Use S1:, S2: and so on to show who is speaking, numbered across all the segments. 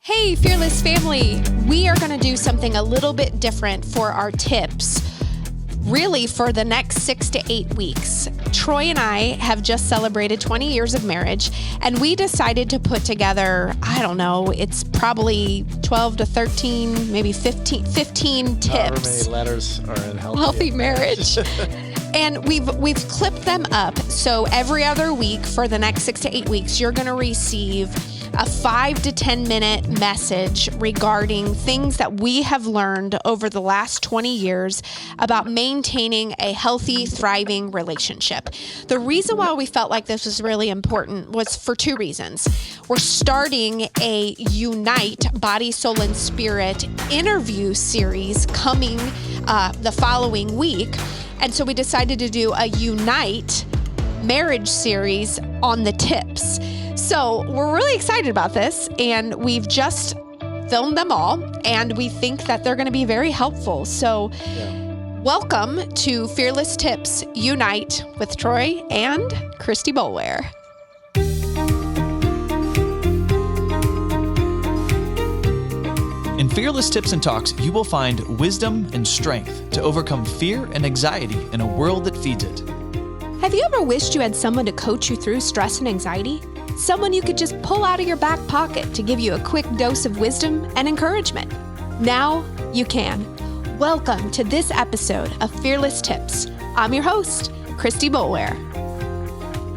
S1: Hey, Fearless family, we are going to do something a little bit different for our tips, really for the next 6 to 8 weeks. Troy and I have just celebrated 20 years of marriage, and we decided to put together, I don't know, it's probably 12 to 13, maybe 15 tips.
S2: However many letters are in
S1: healthy marriage. And we've clipped them up. So every other week for the next 6 to 8 weeks, you're going to receive a 5 to 10 minute message regarding things that we have learned over the last 20 years about maintaining a healthy, thriving relationship. The reason why we felt like this was really important was for 2 reasons. We're starting a Unite Body, Soul, and Spirit interview series coming the following week. And so we decided to do a Unite marriage series on the tips. So we're really excited about this, and we've just filmed them all, and we think that they're going to be very helpful. So welcome to Fearless Tips Unite with Troy and Christy Boulware.
S3: In Fearless Tips and Talks, you will find wisdom and strength to overcome fear and anxiety in a world that feeds it.
S1: Have you ever wished you had someone to coach you through stress and anxiety? Someone you could just pull out of your back pocket to give you a quick dose of wisdom and encouragement. Now you can. Welcome to this episode of Fearless Tips. I'm your host, Christy Boulware.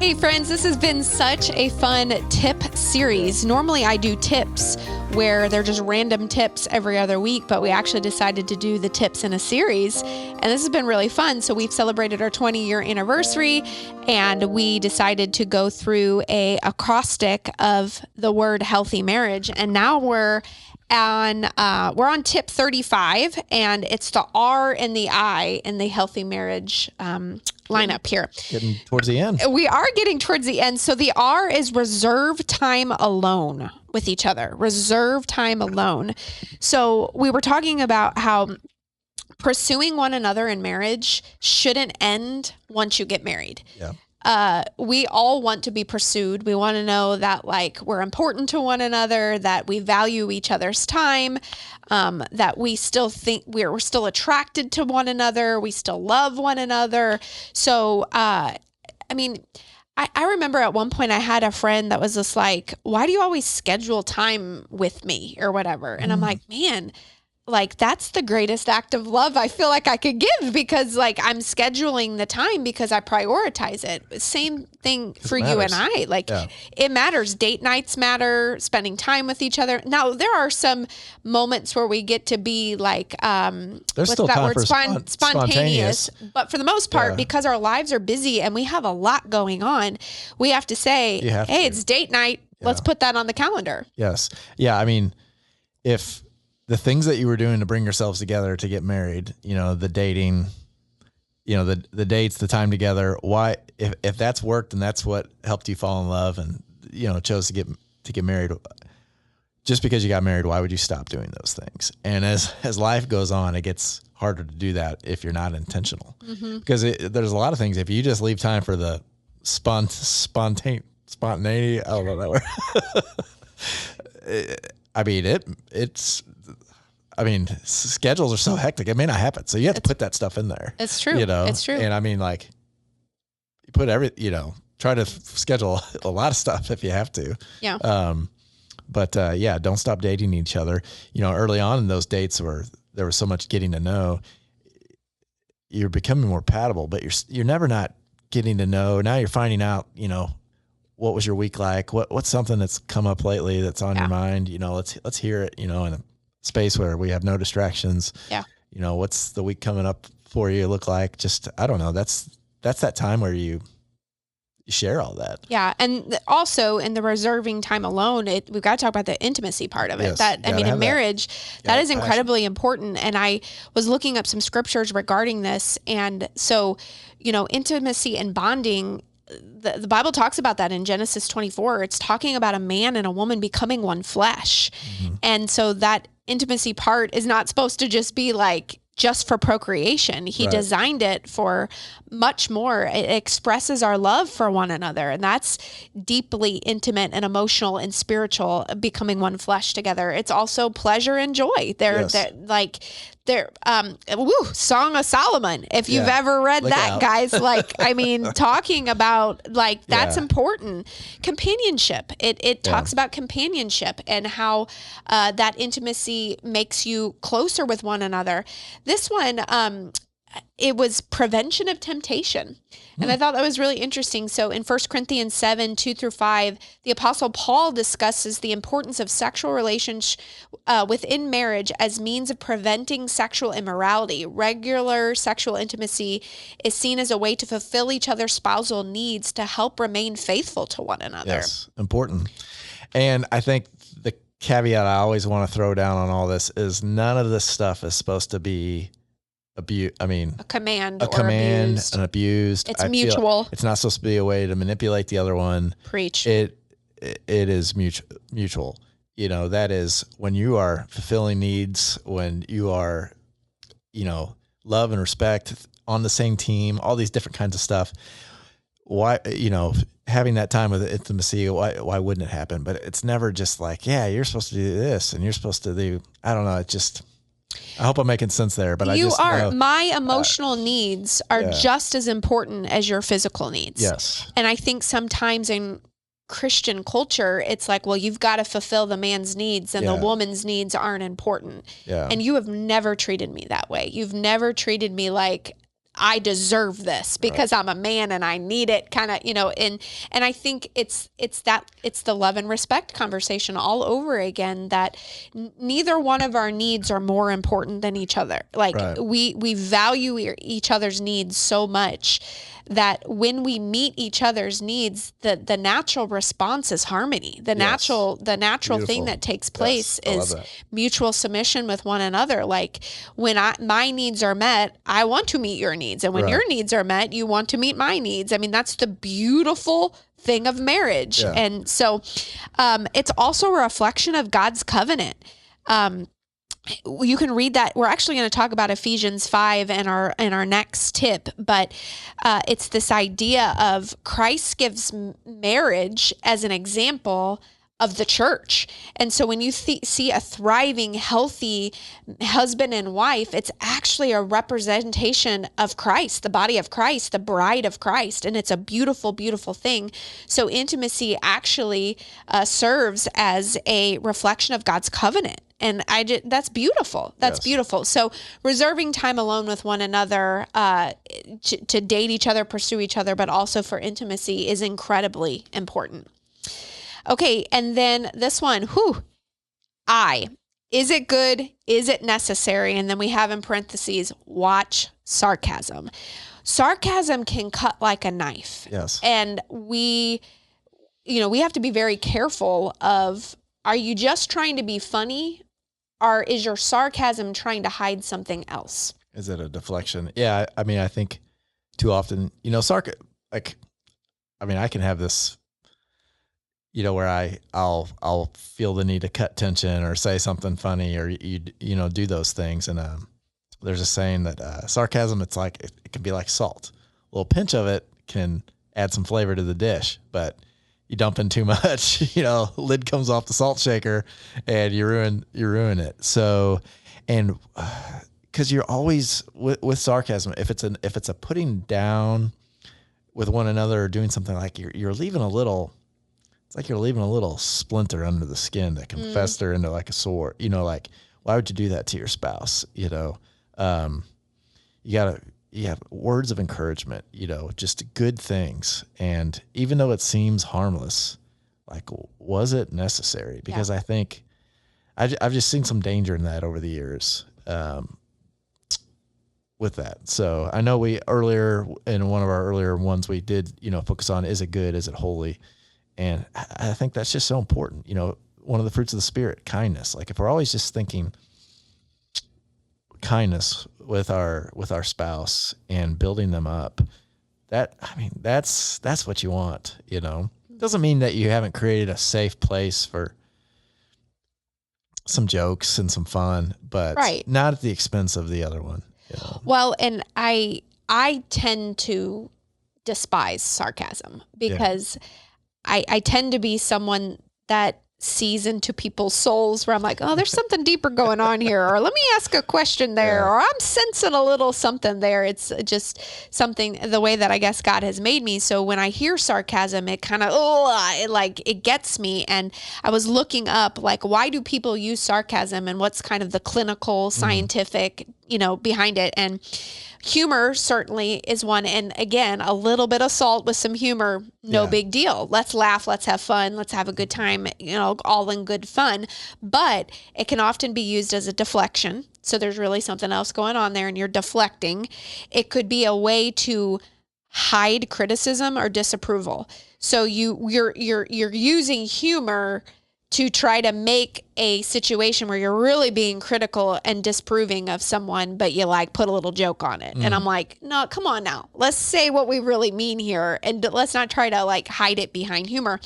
S1: Hey friends, this has been such a fun tip series. Normally I do tips where they're just random tips every other week, but we actually decided to do the tips in a series, and this has been really fun. So we've celebrated our 20-year anniversary, and we decided to go through a acrostic of the word healthy marriage, and now we're on tip 35, and it's the R and the I in the healthy marriage lineup here.
S2: Getting towards the end.
S1: We are getting towards the end. So the R is reserve time alone with each other. Reserve time alone. So we were talking about how pursuing one another in marriage shouldn't end once you get married.
S2: Yeah.
S1: We all want to be pursued. We want to know that like we're important to one another, that we value each other's time, that we still think we're still attracted to one another. We still love one another. So, I remember at one point I had a friend that was just like, why do you always schedule time with me or whatever? And I'm like, man, like that's the greatest act of love I feel like I could give, because like I'm scheduling the time because I prioritize it. Same thing for you and I. Like it matters. Date nights matter, spending time with each other. Now there are some moments where we get to be like,
S2: there's still time for
S1: spontaneous. But for the most part, because our lives are busy and we have a lot going on, we have to say, hey, it's date night. Let's put that on the calendar.
S2: Yes. Yeah. I mean, if the things that you were doing to bring yourselves together to get married, the dating, the dates, the time together, why, if that's worked and that's what helped you fall in love and, chose to get married, just because you got married, why would you stop doing those things? And as life goes on, it gets harder to do that if you're not intentional, because there's a lot of things. If you just leave time for the spontaneity, I don't know that word. Schedules are so hectic. It may not happen. So you have to put that stuff in there.
S1: It's true. It's true.
S2: And you put try to schedule a lot of stuff if you have to.
S1: Yeah.
S2: Don't stop dating each other. Early on in those dates where there was so much getting to know, you're becoming more compatible, but you're never not getting to know. Now you're finding out, what was your week like? What's something that's come up lately that's on your mind? Let's hear it, in a space where we have no distractions.
S1: Yeah.
S2: What's the week coming up for you look like? Just, I don't know. That's that time where you share all that.
S1: Yeah. And also in the reserving time alone, we've got to talk about the intimacy part of it.
S2: Yes,
S1: In marriage, that is incredibly important. And I was looking up some scriptures regarding this. And so, intimacy and bonding, the Bible talks about that in Genesis 24. It's talking about a man and a woman becoming one flesh. And so that intimacy part is not supposed to just be like just for procreation. He
S2: Right.
S1: designed it for much more. It expresses our love for one another, and that's deeply intimate and emotional and spiritual, becoming one flesh together. It's also pleasure and joy. They're Song of Solomon. If you've
S2: Yeah.
S1: ever read
S2: Look
S1: that,
S2: out.
S1: guys, talking about that's
S2: Yeah.
S1: important. Companionship. It talks about companionship and how that intimacy makes you closer with one another. This one, it was prevention of temptation. And I thought that was really interesting. So in 1 Corinthians 7, 2-5, the Apostle Paul discusses the importance of sexual relations within marriage as means of preventing sexual immorality. Regular sexual intimacy is seen as a way to fulfill each other's spousal needs to help remain faithful to one another.
S2: Yes, important. And I think the caveat I always want to throw down on all this is none of this stuff is supposed to be
S1: A command
S2: a
S1: or
S2: command
S1: abused.
S2: and abused.
S1: It's
S2: I feel
S1: mutual.
S2: it's not supposed to be a way to manipulate the other one.
S1: Preach.
S2: It is mutual. That is when you are fulfilling needs, when you are, love and respect on the same team, all these different kinds of stuff. Why, having that time with intimacy, why wouldn't it happen? But it's never just like, yeah, you're supposed to do this and you're supposed to do, I don't know. It just, I hope I'm making sense there, but
S1: you
S2: I just
S1: are.
S2: know,
S1: My emotional needs are
S2: yeah.
S1: just as important as your physical needs.
S2: yes.
S1: And I think sometimes in Christian culture, it's like, well, you've got to fulfill the man's needs and the
S2: Yeah.
S1: woman's needs aren't important.
S2: Yeah.
S1: And you have never treated me that way. You've never treated me like I deserve this because I'm a man and I need it, kind of, and I think it's the love and respect conversation all over again, that neither one of our needs are more important than each other. Like
S2: Right.
S1: we value each other's needs so much that when we meet each other's needs, the natural response is harmony. The natural
S2: Beautiful.
S1: thing that takes place
S2: I love
S1: is
S2: that.
S1: mutual submission with one another. Like when my needs are met, I want to meet your needs. And when
S2: Right.
S1: your needs are met, you want to meet my needs. I mean, that's the beautiful thing of marriage.
S2: Yeah.
S1: And so it's also a reflection of God's covenant. You can read that. We're actually going to talk about Ephesians 5 in our next tip, but it's this idea of Christ gives marriage as an example of the church. And so when you see a thriving, healthy husband and wife, it's actually a representation of Christ, the body of Christ, the bride of Christ. And it's a beautiful, beautiful thing. So intimacy actually serves as a reflection of God's covenant. And that's beautiful. That's
S2: Yes.
S1: beautiful. So reserving time alone with one another to date each other, pursue each other, but also for intimacy is incredibly important. Okay, and then this one, is it good? Is it necessary? And then we have in parentheses, watch sarcasm. Sarcasm can cut like a knife.
S2: Yes.
S1: And we have to be very careful of, are you just trying to be funny? Or is your sarcasm trying to hide something else?
S2: Is it a deflection? Yeah. I mean, I think too often, I can have this, where I'll feel the need to cut tension or say something funny or do those things. And there's a saying that sarcasm, it's like it can be like salt. A little pinch of it can add some flavor to the dish, but you dump in too much, lid comes off the salt shaker and you ruin it. So, and because you're always with sarcasm, if it's a putting down with one another or doing something, like you're leaving a little. It's like you're leaving a little splinter under the skin that can fester into like a sore. Like, why would you do that to your spouse? You have words of encouragement, just good things. And even though it seems harmless, like, was it necessary? Because I think I've just seen some danger in that over the years with that. So I know earlier in one of our earlier ones, we did, focus on, is it good? Is it holy? And I think that's just so important. One of the fruits of the Spirit, kindness. Like if we're always just thinking kindness with our spouse and building them up, that's what you want. Doesn't mean that you haven't created a safe place for some jokes and some fun, but
S1: Right.
S2: not at the expense of the other one. You know?
S1: Well, and I tend to despise sarcasm because I tend to be someone that sees into people's souls where I'm like, oh, there's something deeper going on here, or let me ask a question there, or I'm sensing a little something there. It's just something, the way that I guess God has made me. So when I hear sarcasm, it kind of, it gets me. And I was looking up, like, why do people use sarcasm and what's kind of the clinical, scientific, behind it. And humor certainly is one. And again, a little bit of salt with some humor, no big deal. Let's laugh. Let's have fun. Let's have a good time, all in good fun. But it can often be used as a deflection. So there's really something else going on there and you're deflecting. It could be a way to hide criticism or disapproval. So you're using humor to try to make a situation where you're really being critical and disapproving of someone, but you put a little joke on it. And I'm like, no, come on now. Let's say what we really mean here. And let's not try to hide it behind humor.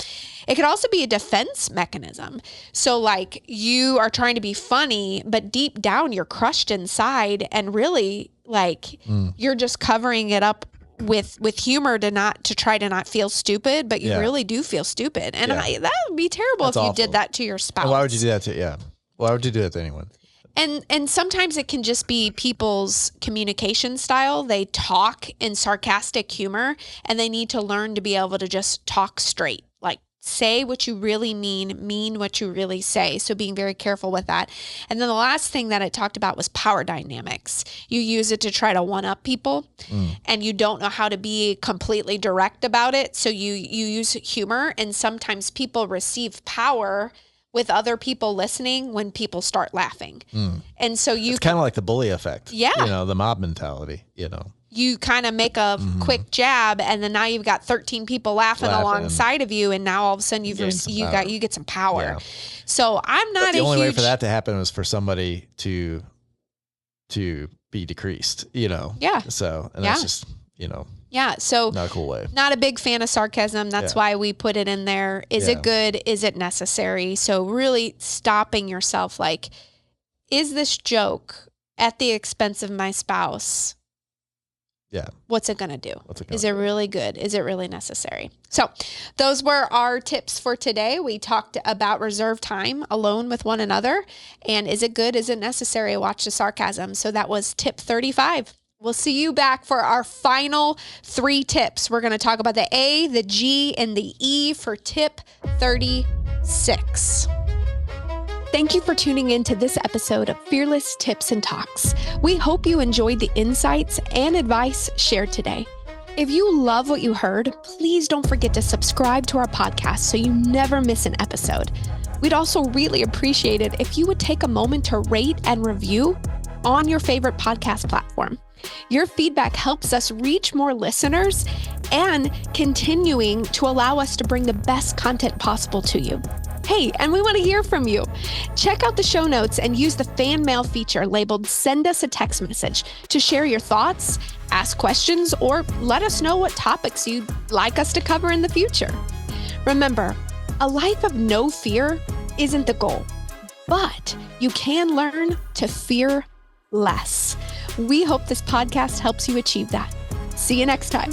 S1: It could also be a defense mechanism. So you are trying to be funny, but deep down you're crushed inside and really you're just covering it up with humor to try to not feel stupid, but you really do feel stupid. And that would be terrible. That's if you
S2: awful.
S1: did that to your spouse.
S2: And why would you do that why would you do that to anyone?
S1: And sometimes it can just be people's communication style. They talk in sarcastic humor and they need to learn to be able to just talk straight. Say what you really mean what you really say. So being very careful with that. And then the last thing that it talked about was power dynamics. You use it to try to one up people and you don't know how to be completely direct about it. So you use humor, and sometimes people receive power with other people listening when people start laughing. And so it's
S2: kind of like the bully effect.
S1: Yeah.
S2: The mob mentality,
S1: You kind of make a quick jab, and then now you've got 13 people laughing alongside of you, and now all of a sudden you get some power. Yeah. So I'm not.
S2: The only way for that to happen was for somebody to be decreased.
S1: Yeah.
S2: So that's just
S1: Yeah. So
S2: not a cool way.
S1: Not a big fan of sarcasm. That's why we put it in there. Is it good? Is it necessary? So really stopping yourself, is this joke at the expense of my spouse?
S2: Yeah.
S1: What's it going to do? Is it really good? Is it really necessary? So those were our tips for today. We talked about reserve time alone with one another. And is it good? Is it necessary? Watch the sarcasm. So that was tip 35. We'll see you back for our final 3 tips. We're going to talk about the A, the G, and the E for tip 36. Thank you for tuning in to this episode of Fearless Tips and Talks. We hope you enjoyed the insights and advice shared today. If you love what you heard, please don't forget to subscribe to our podcast so you never miss an episode. We'd also really appreciate it if you would take a moment to rate and review on your favorite podcast platform. Your feedback helps us reach more listeners and continuing to allow us to bring the best content possible to you. Hey, and we want to hear from you. Check out the show notes and use the fan mail feature labeled "Send us a text message" to share your thoughts, ask questions, or let us know what topics you'd like us to cover in the future. Remember, a life of no fear isn't the goal, but you can learn to fear less. We hope this podcast helps you achieve that. See you next time.